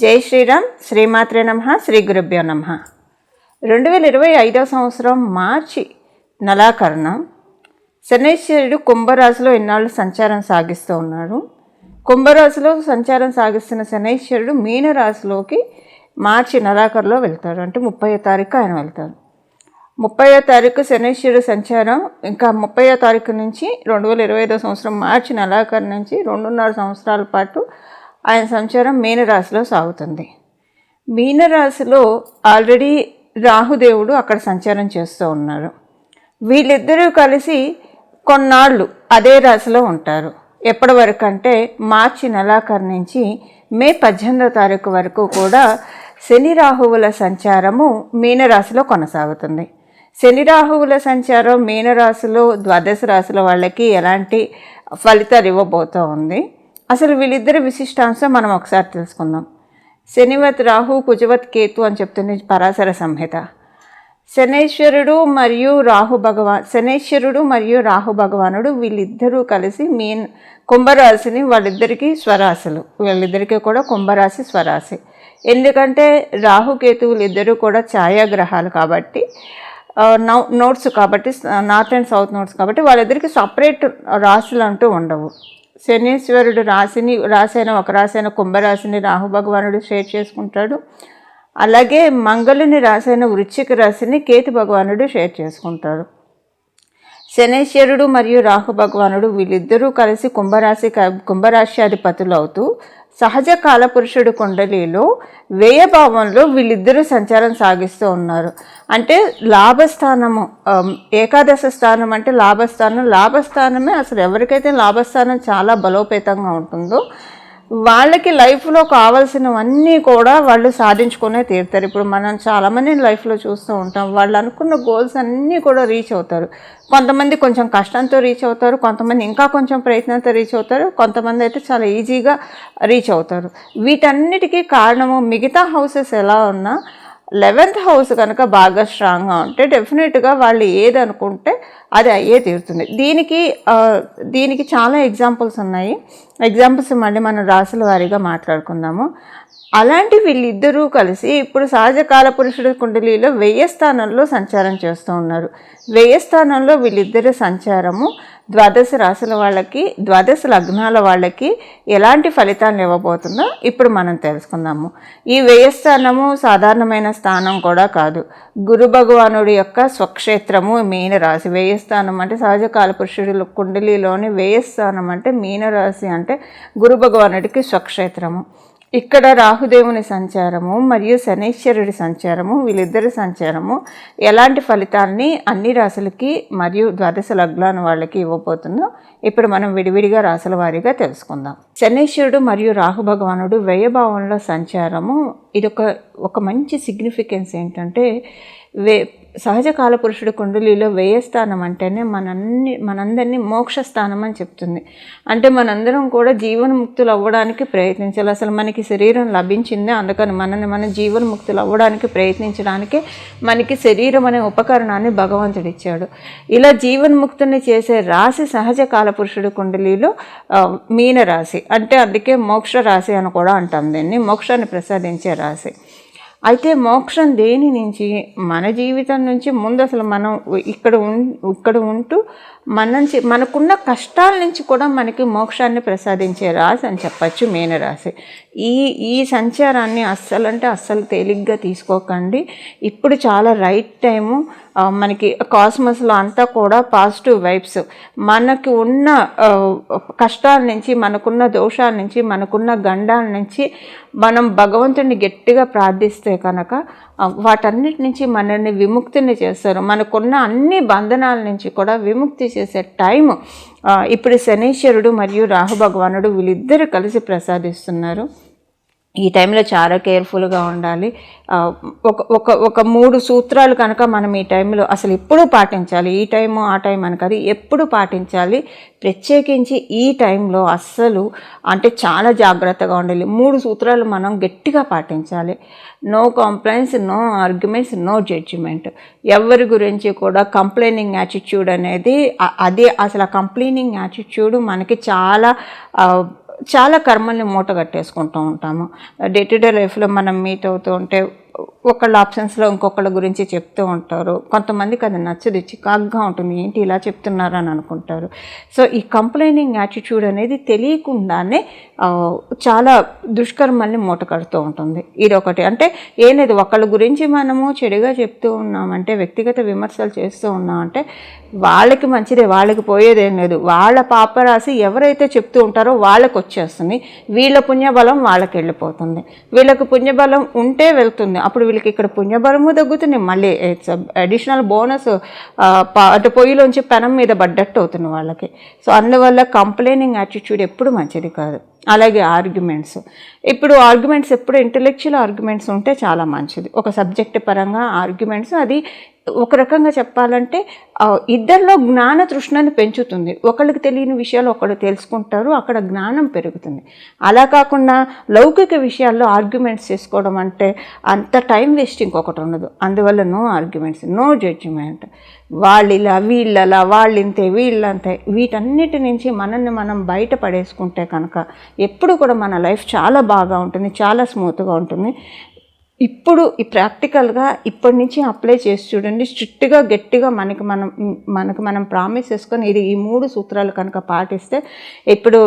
జై శ్రీరామ్. శ్రీమాత్రే నమః. శ్రీ గురుభ్యో నమః. 2025 సంవత్సరం మార్చి నెలాఖరున శనైశ్వరుడు కుంభరాశిలో ఇన్నాళ్ళు సంచారం సాగిస్తూ ఉన్నాడు. కుంభరాశిలో సంచారం సాగిస్తున్న శనైశ్వరుడు మీనరాశిలోకి మార్చి నెలాఖరులో వెళ్తాడు. అంటే 30వ తారీఖు ఆయన వెళ్తారు. 30వ తారీఖు శనైశ్వరుడు సంచారం. ఇంకా 30వ తారీఖు నుంచి 2025 సంవత్సరం మార్చి నెలాఖరు నుంచి 2.5 సంవత్సరాల పాటు ఆయన సంచారం మీనరాశిలో సాగుతుంది. మీనరాశిలో ఆల్రెడీ రాహుదేవుడు అక్కడ సంచారం చేస్తూ ఉన్నారు. వీళ్ళిద్దరూ కలిసి కొన్నాళ్ళు అదే రాశిలో ఉంటారు. ఎప్పటి వరకు అంటే మార్చి నెలాఖరు నుంచి మే 18వ తారీఖు వరకు కూడా శని రాహువుల సంచారము మీనరాశిలో కొనసాగుతుంది. శని రాహువుల సంచారం మీనరాశిలో ద్వాదశ రాశుల వాళ్ళకి ఎలాంటి ఫలితాలు ఇవ్వబోతూ ఉంది, అసలు వీళ్ళిద్దరి విశిష్టాంశం మనం ఒకసారి తెలుసుకుందాం. శనివత్ రాహు కుజవత్ కేతు అని చెప్తుంది పరాశర సంహిత. శనైశ్వరుడు మరియు రాహు భగవానుడు వీళ్ళిద్దరూ కలిసి కుంభరాశిని, వాళ్ళిద్దరికీ స్వరాశులు, వీళ్ళిద్దరికీ కూడా కుంభరాశి స్వరాశి. ఎందుకంటే రాహుకేతువులు ఇద్దరు కూడా ఛాయాగ్రహాలు కాబట్టి, నోట్స్ కాబట్టి, నార్త్ అండ్ సౌత్ నోట్స్ కాబట్టి వాళ్ళిద్దరికి సపరేట్ రాశులు అంటూ ఉండవు. శనీశ్వరుడు ఒక రాశైన కుంభరాశిని రాహు భగవానుడు షేర్ చేసుకుంటాడు. అలాగే మంగళుని రాశైన వృశ్చిక రాశిని కేతు భగవానుడు షేర్ చేసుకుంటాడు. శనైశ్వరుడు మరియు రాహు భగవానుడు వీళ్ళిద్దరూ కలిసి కుంభరాశి అధిపతులు అవుతూ సహజ కాలపురుషుడు కుండలిలో వ్యయభావంలో వీళ్ళిద్దరూ సంచారం సాగిస్తూ ఉన్నారు. అంటే లాభస్థానము, ఏకాదశ స్థానం అంటే లాభస్థానమే అసలు ఎవరికైతే లాభస్థానం చాలా బలోపేతంగా ఉంటుందో వాళ్ళకి లైఫ్లో కావాల్సినవన్నీ కూడా వాళ్ళు సాధించుకునే తీరుతారు. ఇప్పుడు మనం చాలామంది లైఫ్లో చూస్తూ ఉంటాం, వాళ్ళు అనుకున్న గోల్స్ అన్నీ కూడా రీచ్ అవుతారు. కొంతమంది కొంచెం కష్టంతో రీచ్ అవుతారు, కొంతమంది ఇంకా కొంచెం ప్రయత్నంతో రీచ్ అవుతారు, కొంతమంది అయితే చాలా ఈజీగా రీచ్ అవుతారు. వీటన్నిటికీ కారణము మిగతా హౌసెస్ ఎలా ఉన్నా 11th హౌస్ కనుక బాగా స్ట్రాంగ్గా ఉంటే డెఫినెట్గా వాళ్ళు ఏది అనుకుంటే అది అయ్యే తీరుతుంది. దీనికి చాలా ఎగ్జాంపుల్స్ ఉన్నాయి. ఎగ్జాంపుల్స్ మళ్ళీ మనం రాశుల వారీగా మాట్లాడుకుందాము. అలాంటి వీళ్ళిద్దరూ కలిసి ఇప్పుడు సహజ కాలపురుషుడు కుండలిలో 10వ స్థానంలో సంచారం చేస్తూ ఉన్నారు. 10వ స్థానంలో వీళ్ళిద్దరి సంచారము ద్వాదశ రాశుల వాళ్ళకి, ద్వాదశ లగ్నాల వాళ్ళకి ఎలాంటి ఫలితాలను ఇవ్వబోతుందో ఇప్పుడు మనం తెలుసుకుందాము. ఈ 10వ స్థానము సాధారణమైన స్థానం కూడా కాదు. గురు భగవానుడి యొక్క స్వక్షేత్రము మీనరాశి. 10వ స్థానం అంటే సహజ కాలపురుషుడు కుండలిలోని 10వ స్థానం అంటే మీనరాశి, అంటే గురు భగవానుడికి స్వక్షేత్రము. ఇక్కడ రాహుదేవుని సంచారము మరియు శనైశ్వరుడి సంచారము, వీళ్ళిద్దరి సంచారము ఎలాంటి ఫలితాన్ని అన్ని రాశులకి మరియు ద్వాదశ లగ్నాల వాళ్ళకి ఇవ్వబోతుందో ఇప్పుడు మనం విడివిడిగా రాశుల వారీగా తెలుసుకుందాం. శనైశ్వరుడు మరియు రాహు భగవానుడు వ్యయభావంలో సంచారము, ఇది ఒక మంచి సిగ్నిఫికెన్స్ ఏంటంటే, సహజ కాలపురుషుడు కుండలిలో 10వ స్థానం అంటేనే మనందరినీ మోక్ష స్థానం అని చెప్తుంది. అంటే మనందరం కూడా జీవన్ముక్తులు అవ్వడానికి ప్రయత్నించాలి. అసలు మనకి శరీరం లభించిందే అందుకని మన జీవన్ముక్తులు అవ్వడానికి ప్రయత్నించడానికే మనకి శరీరం అనే ఉపకరణాన్ని భగవంతుడు ఇచ్చాడు. ఇలా జీవన్ముక్తుని చేసే రాశి సహజ కాలపురుషుడు కుండలిలో మీనరాశి. అంటే అందుకే మోక్ష రాశి అని కూడా అంటాం దీన్ని, మోక్షాన్ని ప్రసాదించే రాశి. అయితే మోక్షం దేని నుంచి? మన జీవితం నుంచి ముందు అసలు మనం ఇక్కడ ఉంటూ మనకున్న కష్టాల నుంచి కూడా మనకి మోక్షాన్ని ప్రసాదించే రాశి అని చెప్పచ్చు మీనరాశి. ఈ సంచారాన్ని అస్సలు తేలిగ్గా తీసుకోకండి. ఇప్పుడు చాలా రైట్ టైము. మనకి కాస్మస్లో అంతా కూడా పాజిటివ్ వైబ్స్. మనకి ఉన్న కష్టాల నుంచి, మనకున్న దోషాల నుంచి, మనకున్న గండాల నుంచి మనం భగవంతుడిని గట్టిగా ప్రార్థిస్తే కనుక వాటన్నిటి నుంచి మనల్ని విముక్తిని చేస్తారు. మనకున్న అన్ని బంధనాల నుంచి కూడా విముక్తి చేసే టైము ఇప్పుడు శనైశ్వరుడు మరియు రాహు భగవానుడు వీళ్ళిద్దరూ కలిసి ప్రసాదిస్తున్నారు. ఈ టైంలో చాలా కేర్ఫుల్గా ఉండాలి. ఒక 3 సూత్రాలు కనుక మనం ఈ టైంలో అసలు ఎప్పుడూ పాటించాలి. ఈ టైము ఆ టైం అని కాదు, ఎప్పుడు పాటించాలి. ప్రత్యేకించి ఈ టైంలో అస్సలు అంటే చాలా జాగ్రత్తగా ఉండాలి. 3 సూత్రాలు మనం గట్టిగా పాటించాలి. No complaints, no arguments, no judgement. ఎవరి గురించి కూడా కంప్లైనింగ్ యాటిట్యూడ్ అనేది, అదే అసలు ఆ కంప్లైనింగ్ యాటిట్యూడ్ మనకి చాలా చాలా కర్మల్ని మూట కట్టేసుకుంటూ ఉంటాము. డే టు డే లైఫ్లో మనం మీట్ అవుతూ ఉంటే ఒకళ్ళ ఆప్షన్స్లో ఇంకొకళ్ళ గురించి చెప్తూ ఉంటారు. కొంతమందికి అది నచ్చదు, చికాగ్గా ఉంటుంది, ఏంటి ఇలా చెప్తున్నారు అని అనుకుంటారు. సో ఈ కంప్లైనింగ్ యాటిట్యూడ్ అనేది తెలియకుండానే చాలా దుష్కర్మల్ని మూట కడుతూ ఉంటుంది. ఇది ఒకటి. అంటే ఏం లేదు, ఒకళ్ళ గురించి మనము చెడుగా చెప్తూ ఉన్నామంటే, వ్యక్తిగత విమర్శలు చేస్తూ ఉన్నామంటే వాళ్ళకి మంచిదే, వాళ్ళకి పోయేదేం లేదు. వాళ్ళ పాపరాశి ఎవరైతే చెప్తూ ఉంటారో వాళ్ళకి వచ్చేస్తుంది, వీళ్ళ పుణ్యబలం వాళ్ళకి వెళ్ళిపోతుంది. వీళ్ళకి పుణ్యబలం ఉంటే వెళ్తుంది, అప్పుడు వీళ్ళకి ఇక్కడ పుణ్యబలము తగ్గుతుంది, మళ్ళీ అడిషనల్ బోనస్ అటు పొయ్యిలోంచి పెనం మీద పడ్డట్టు అవుతుంది వాళ్ళకి. సో అందువల్ల కంప్లైనింగ్ యాటిట్యూడ్ ఎప్పుడు మంచిది కాదు. అలాగే ఆర్గ్యుమెంట్స్, ఇప్పుడు ఆర్గ్యుమెంట్స్ ఎప్పుడు ఇంటెలెక్చువల్ ఆర్గ్యుమెంట్స్ ఉంటే చాలా మంచిది. ఒక సబ్జెక్ట్ పరంగా ఆర్గ్యుమెంట్స్, అది ఒక రకంగా చెప్పాలంటే ఇద్దరిలో జ్ఞాన తృష్ణని పెంచుతుంది. ఒకళ్ళకి తెలియని విషయాలు ఒకళ్ళు తెలుసుకుంటారు, అక్కడ జ్ఞానం పెరుగుతుంది. అలా కాకుండా లౌకిక విషయాల్లో ఆర్గ్యుమెంట్స్ చేసుకోవడం అంటే అంత టైం వేస్ట్ ఇంకొకటి ఉండదు. అందువల్ల నో ఆర్గ్యుమెంట్స్, నో జడ్జిమెంట్. వాళ్ళిలా వీళ్ళలా, వాళ్ళింతే వీళ్ళంతే, వీటన్నిటి నుంచి మనల్ని మనం బయట పడేసుకుంటే కనుక ఎప్పుడు కూడా మన లైఫ్ చాలా బాగా ఉంటుంది, చాలా స్మూత్గా ఉంటుంది. ఇప్పుడు ఈ ప్రాక్టికల్గా ఇప్పటి నుంచి అప్లై చేసి చూడండి. స్ట్రిక్ట్గా గట్టిగా మనకు మనం ప్రామిస్ చేసుకొని ఈ 3 సూత్రాలు కనుక పాటిస్తే ఇప్పుడు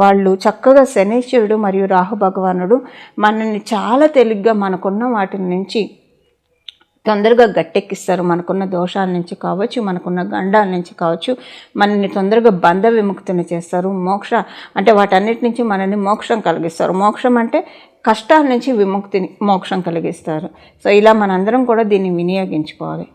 వాళ్ళు చక్కగా శనీశ్వరుడు మరియు రాహు భగవానుడు మనల్ని చాలా తేలిగ్గా మనకున్న వాటి నుంచి తొందరగా గట్టెక్కిస్తారు. మనకున్న దోషాల నుంచి కావచ్చు, మనకున్న గండాల నుంచి కావచ్చు, మనల్ని తొందరగా బంధ విముక్తిని చేస్తారు. అంటే వాటన్నిటి నుంచి మనల్ని మోక్షం కలిగిస్తారు. మోక్షం అంటే కష్టాల నుంచి విముక్తిని, మోక్షం కలిగిస్తారు. సో ఇలా మనందరం కూడా దీన్ని వినియోగించుకోవాలి.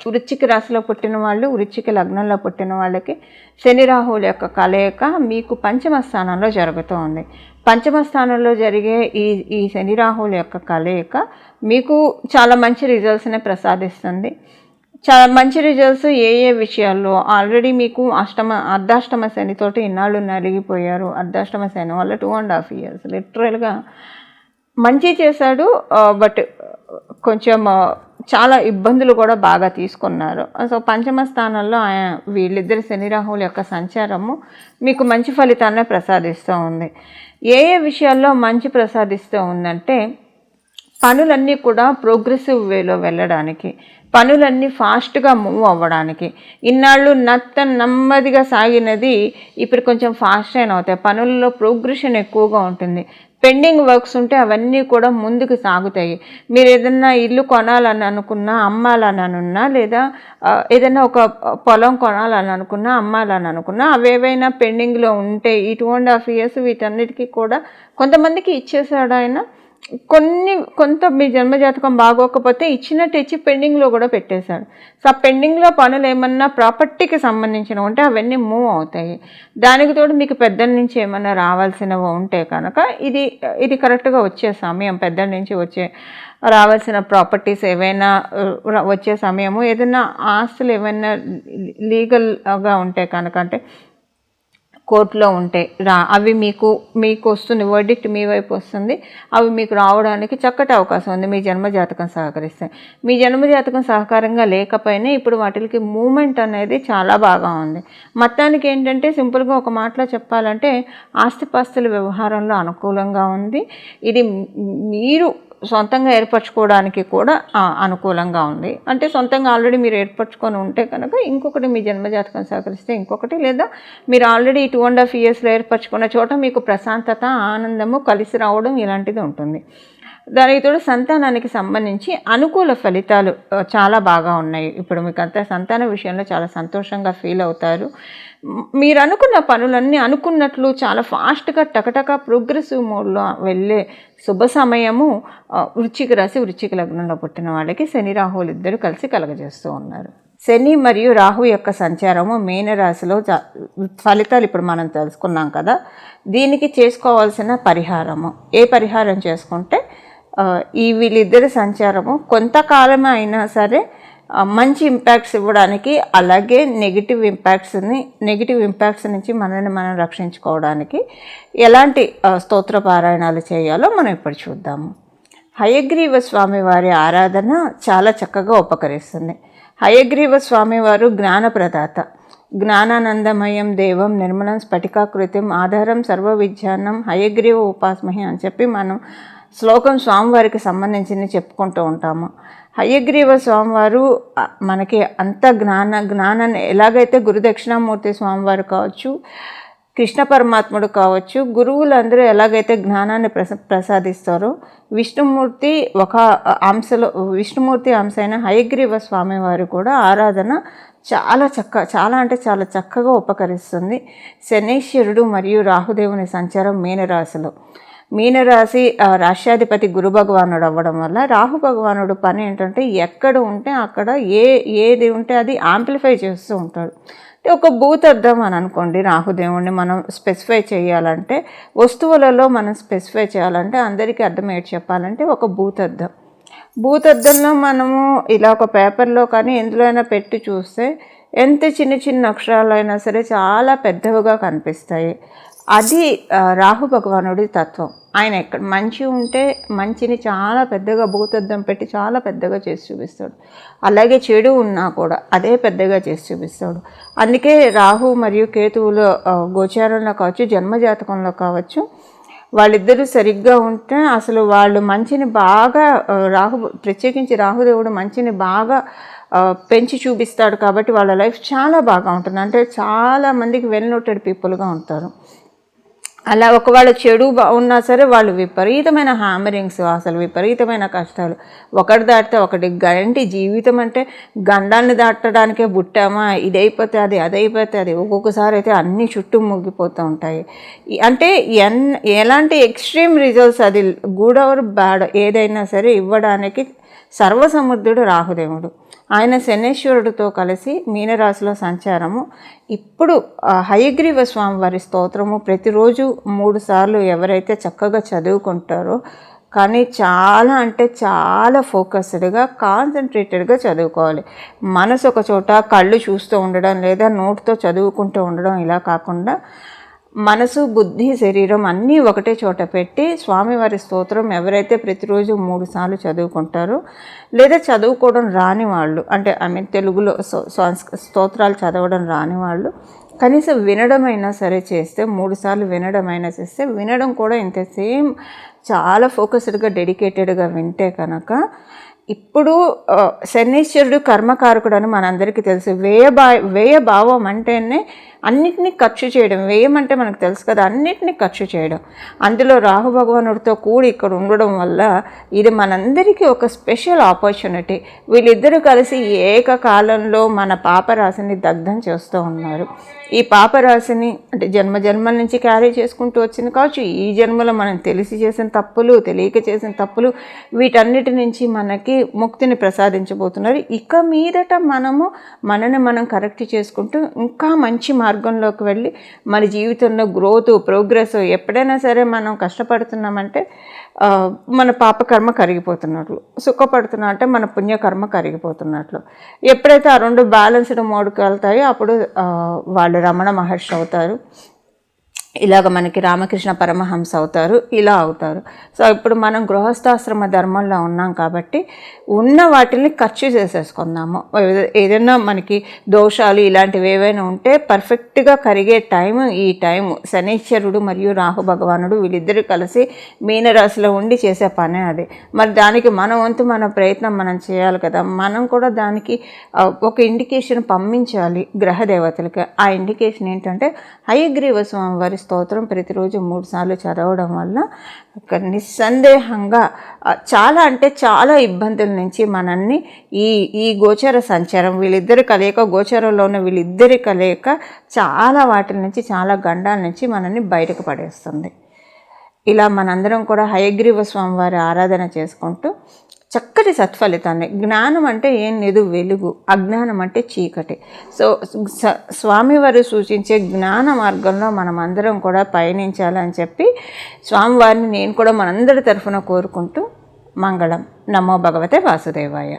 వృశ్చిక రాశిలో పుట్టిన వాళ్ళు, వృశ్చిక లగ్నంలో పుట్టిన వాళ్ళకి శని రాహువుల యొక్క కలయిక మీకు పంచమ స్థానంలో జరుగుతూ ఉంది. పంచమ స్థానంలో జరిగే ఈ శని రాహువుల యొక్క కలయిక మీకు చాలా మంచి రిజల్ట్స్ని ప్రసాదిస్తుంది. చాలా మంచి రిజల్ట్స్ ఏ విషయాల్లో, ఆల్రెడీ మీకు అర్ధాష్టమ శనితోటి ఇన్నాళ్ళు నలిగిపోయారు. అర్ధాష్టమ శని వల్ల 2.5 years లిటరల్గా మంచి చేశాడు, బట్ కొంచెం చాలా ఇబ్బందులు కూడా బాగా తీసుకున్నారు. సో పంచమ స్థానంలో వీళ్ళిద్దరి శని రాహువుల యొక్క సంచారము మీకు మంచి ఫలితాన్ని ప్రసాదిస్తూ ఉంది. ఏ విషయాల్లో మంచి ప్రసాదిస్తూ ఉందంటే, పనులన్నీ కూడా ప్రోగ్రెసివ్ వేలో వెళ్ళడానికి, పనులన్నీ ఫాస్ట్గా మూవ్ అవ్వడానికి. ఇన్నాళ్ళు నెమ్మదిగా సాగినది ఇప్పుడు కొంచెం ఫాస్ట్ అయిన అవుతాయి. పనుల్లో ప్రోగ్రెషన్ ఎక్కువగా ఉంటుంది. పెండింగ్ వర్క్స్ ఉంటే అవన్నీ కూడా ముందుకు సాగుతాయి. మీరు ఏదన్నా ఇల్లు కొనాలని అనుకున్నా, అమ్మాలని అనున్నా, లేదా ఏదైనా ఒక పొలం కొనాలని అనుకున్నా, అమ్మాలని అనుకున్నా, అవేవైనా పెండింగ్లో ఉంటే ఈ 2.5 years వీటన్నిటికీ కూడా కొంతమందికి ఇచ్చేసాడు ఆయన. కొంత మీ జన్మజాతకం బాగోకపోతే ఇచ్చినట్టు ఇచ్చి పెండింగ్లో కూడా పెట్టేశాడు. సో ఆ పెండింగ్లో పనులు ఏమన్నా ప్రాపర్టీకి సంబంధించినవి ఉంటే అవన్నీ మూవ్ అవుతాయి. దానికి తోడు మీకు పెద్దల నుంచి ఏమన్నా రావాల్సినవి ఉంటే కనుక ఇది కరెక్ట్గా వచ్చే సమయం. పెద్దల నుంచి రావాల్సిన ప్రాపర్టీస్ ఏవైనా వచ్చే సమయము. ఏదైనా ఆస్తులు ఏమైనా లీగల్గా ఉంటే కనుక, అంటే కోర్టులో ఉంటే అవి మీకు వస్తుంది, వర్డిక్ట్ మీ వైపు వస్తుంది. అవి మీకు రావడానికి చక్కటి అవకాశం ఉంది మీ జన్మజాతకం సహకరిస్తే. మీ జన్మజాతకం సహకారంగా లేకపోయినా ఇప్పుడు వాటికి మూమెంట్ అనేది చాలా బాగా ఉంది. మొత్తానికి ఏంటంటే సింపుల్గా ఒక మాటలో చెప్పాలంటే ఆస్తిపాస్తుల వ్యవహారంలో అనుకూలంగా ఉంది. ఇది మీరు సొంతంగా ఏర్పరచుకోవడానికి కూడా అనుకూలంగా ఉంది. అంటే సొంతంగా ఆల్రెడీ మీరు ఏర్పరచుకొని ఉంటే కనుక ఇంకొకటి మీ జన్మజాతకం సహకరిస్తే ఇంకొకటి, లేదా మీరు ఆల్రెడీ 2.5 yearsలో ఏర్పరచుకున్న చోట మీకు ప్రశాంతత, ఆనందము కలిసి రావడం ఇలాంటిది ఉంటుంది. దానికి తోడు సంతానానికి సంబంధించి అనుకూల ఫలితాలు చాలా బాగా ఉన్నాయి. ఇప్పుడు మీకు అంతా సంతాన విషయంలో చాలా సంతోషంగా ఫీల్ అవుతారు. మీరు అనుకున్న పనులన్నీ అనుకున్నట్లు చాలా ఫాస్ట్గా టకటక ప్రోగ్రెసివ్ మోడ్లో వెళ్ళే శుభ సమయము వృశ్చిక రాశి, వృశ్చిక లగ్నంలో పుట్టిన వాళ్ళకి శని రాహువులు ఇద్దరు కలిసి కలగజేస్తూ ఉన్నారు. శని మరియు రాహు యొక్క సంచారము మీనరాశిలో ఫలితాలు ఇప్పుడు మనం తెలుసుకున్నాం కదా. దీనికి చేసుకోవాల్సిన పరిహారము, ఏ పరిహారం చేసుకుంటే వీళ్ళిద్దరి సంచారము కొంతకాలం అయినా సరే మంచి ఇంపాక్ట్స్ ఇవ్వడానికి, అలాగే నెగిటివ్ ఇంపాక్ట్స్ నుంచి మనల్ని మనం రక్షించుకోవడానికి ఎలాంటి స్తోత్ర పారాయణాలు చేయాలో మనం ఇప్పుడు చూద్దాము. హయగ్రీవ స్వామివారి ఆరాధన చాలా చక్కగా ఉపకరిస్తుంది. హయగ్రీవ స్వామివారు జ్ఞానప్రదాత. జ్ఞానానందమయం దేవం నిర్మలం స్ఫటికాకృతిం ఆధారం సర్వ విజ్ఞానం హయగ్రీవ ఉపాస్మహి అని చెప్పి మనం శ్లోకం స్వామివారికి సంబంధించింది చెప్పుకుంటూ ఉంటాము. హయగ్రీవ స్వామివారు మనకి అంత జ్ఞానాన్ని ఎలాగైతే గురుదక్షిణామూర్తి స్వామివారు కావచ్చు, కృష్ణ పరమాత్ముడు కావచ్చు, గురువులందరూ ఎలాగైతే జ్ఞానాన్ని ప్రసాదిస్తారో విష్ణుమూర్తి విష్ణుమూర్తి అంశ అయిన హయగ్రీవ స్వామివారు కూడా ఆరాధన చాలా అంటే చాలా చక్కగా ఉపకరిస్తుంది. శనీశ్వరుడు మరియు రాహుదేవుని సంచారం మీనరాశి రాష్ట్రాధిపతి గురు భగవానుడు అవ్వడం వల్ల రాహు భగవానుడు పని ఏంటంటే ఎక్కడ ఉంటే అక్కడ ఏది ఉంటే అది యాంప్లిఫై చేస్తూ ఉంటాడు. అంటే ఒక భూతద్దం అని అనుకోండి, రాహుదేవుణ్ణి మనం స్పెసిఫై చేయాలంటే, వస్తువులలో మనం స్పెసిఫై చేయాలంటే అందరికీ అర్థమయ్యేది చెప్పాలంటే ఒక భూతద్దంలో మనము ఇలా ఒక పేపర్లో కానీ ఎందులో అయినా పెట్టి చూస్తే ఎంత చిన్న చిన్న అక్షరాలైనా సరే చాలా పెద్దవిగా కనిపిస్తాయి. అది రాహు భగవానుడి తత్వం. ఆయన ఎక్కడ మంచి ఉంటే మంచిని చాలా పెద్దగా భూతద్దం పెట్టి చాలా పెద్దగా చేసి చూపిస్తాడు. అలాగే చెడు ఉన్నా కూడా అదే పెద్దగా చేసి చూపిస్తాడు. అందుకే రాహు మరియు కేతువుల గోచారంలో కావచ్చు, జన్మజాతకంలో కావచ్చు, వాళ్ళిద్దరూ సరిగ్గా ఉంటే అసలు వాళ్ళు మంచిని బాగా ప్రత్యేకించి రాహుదేవుడు మంచిని బాగా పెంచి చూపిస్తాడు. కాబట్టి వాళ్ళ లైఫ్ చాలా బాగా ఉంటుంది. అంటే చాలామందికి వెల్ నోటెడ్ పీపుల్గా ఉంటారు. అలా ఒకవేళ చెడు ఉన్నా సరే వాళ్ళు విపరీతమైన హ్యామరింగ్స్, అసలు విపరీతమైన కష్టాలు, ఒకటి దాటితే ఒకటి గంటి జీవితం. అంటే గండాన్ని దాటడానికే పుట్టామా, ఇదైపోతే అది, అదైపోతే అది, ఒక్కొక్కసారి అయితే అన్నీ చుట్టూ ముగ్గిపోతూ ఉంటాయి. అంటే ఎలాంటి ఎక్స్ట్రీమ్ రిజల్ట్స్, అది గుడ్ ఆర్ బ్యాడ్ ఏదైనా సరే ఇవ్వడానికి సర్వసమర్థుడు రాహుదేవుడు. ఆయన శనేశ్వరుడితో కలిసి మీనరాశిలో సంచారము. ఇప్పుడు హయగ్రీవ స్వామి వారి స్తోత్రము ప్రతిరోజు 3 సార్లు ఎవరైతే చక్కగా చదువుకుంటారో, కానీ చాలా అంటే చాలా ఫోకస్డ్గా కాన్సన్ట్రేటెడ్గా చదువుకోవాలి. మనసు ఒక చోట, కళ్ళు చూస్తూ ఉండడం లేదా నోట్తో చదువుకుంటూ ఉండడం ఇలా కాకుండా మనసు, బుద్ధి, శరీరం అన్నీ ఒకటే చోట పెట్టి స్వామివారి స్తోత్రం ఎవరైతే ప్రతిరోజు 3 సార్లు చదువుకుంటారో, లేదా చదువుకోవడం రాని వాళ్ళు, అంటే తెలుగులో స్తోత్రాలు చదవడం రాని వాళ్ళు కనీసం వినడమైనా సరే చేస్తే, 3 సార్లు వినడమైనా చేస్తే, వినడం కూడా ఇంత సేమ్ చాలా ఫోకస్డ్గా డెడికేటెడ్గా వింటే కనుక, ఇప్పుడు శనీశ్వరుడు కర్మకారకుడు అని మనందరికీ తెలుసు. వ్యయభావం అంటేనే అన్నిటినీ ఖర్చు చేయడం. వ్యయం అంటే మనకు తెలుసు కదా, అన్నిటినీ ఖర్చు చేయడం. అందులో రాహు భగవానుడితో కూడి ఇక్కడ ఉండడం వల్ల ఇది మనందరికీ ఒక స్పెషల్ ఆపర్చునిటీ. వీళ్ళిద్దరూ కలిసి ఏకకాలంలో మన పాపరాశిని దగ్ధం చేస్తూ ఉన్నారు. ఈ పాపరాశిని అంటే జన్మల నుంచి క్యారీ చేసుకుంటూ వచ్చింది కావచ్చు, ఈ జన్మలో మనం తెలిసి చేసిన తప్పులు, తెలియక చేసిన తప్పులు, వీటన్నిటి నుంచి మనకి ముక్తిని ప్రసాదించబోతున్నారు. ఇక మీదట మనని మనం కరెక్ట్ చేసుకుంటూ ఇంకా మంచి మార్గంలోకి వెళ్ళి మన జీవితంలో గ్రోత్, ప్రోగ్రెస్, ఎప్పుడైనా సరే మనం కష్టపడుతున్నామంటే మన పాపకర్మ కరిగిపోతున్నట్లు, సుఖపడుతున్నా అంటే మన పుణ్యకర్మ కరిగిపోతున్నట్లు. ఎప్పుడైతే ఆ 2 బ్యాలెన్స్డ్ మోడ్కి వెళ్తాయో అప్పుడు వాళ్ళు రమణ మహర్షి అవుతారు. ఇలాగ మనకి రామకృష్ణ పరమహంస అవుతారు, ఇలా అవుతారు. సో ఇప్పుడు మనం గృహస్థాశ్రమ ధర్మంలో ఉన్నాం కాబట్టి ఉన్న వాటిని ఖర్చు చేసేసుకుందాము. ఏదైనా మనకి దోషాలు ఇలాంటివి ఏవైనా ఉంటే పర్ఫెక్ట్గా కరిగే ఈ టైము శనీశ్వరుడు మరియు రాహు భగవానుడు వీళ్ళిద్దరూ కలిసి మీనరాశిలో ఉండి చేసే పనే అది. మరి దానికి మన వంతు మన ప్రయత్నం మనం చేయాలి కదా. మనం కూడా దానికి ఒక ఇండికేషన్ పంపించాలి గ్రహ దేవతలకి. ఆ ఇండికేషన్ ఏంటంటే హయగ్రీవ స్వామి వారి స్తోత్రం ప్రతిరోజు 3 సార్లు చదవడం వల్ల నిస్సందేహంగా చాలా అంటే చాలా ఇబ్బందుల నుంచి మనల్ని ఈ గోచర సంచారం, వీళ్ళిద్దరి కలయిక, గోచరంలో ఉన్న వీళ్ళిద్దరి కలయిక చాలా వాటి నుంచి, చాలా గండాల నుంచి మనల్ని బయటకు పడేస్తుంది. ఇలా మనందరం కూడా హయగ్రీవ స్వామి వారి ఆరాధన చేసుకుంటూ చక్కటి సత్ఫలితాన్ని, జ్ఞానం అంటే ఏం లేదు వెలుగు, అజ్ఞానం అంటే చీకటి. సో స్వామివారు సూచించే జ్ఞాన మార్గంలో మనం అందరం కూడా పయనించాలని చెప్పి స్వామివారిని నేను కూడా మనందరి తరఫున కోరుకుంటూ మంగళం. నమో భగవతే వాసుదేవాయ.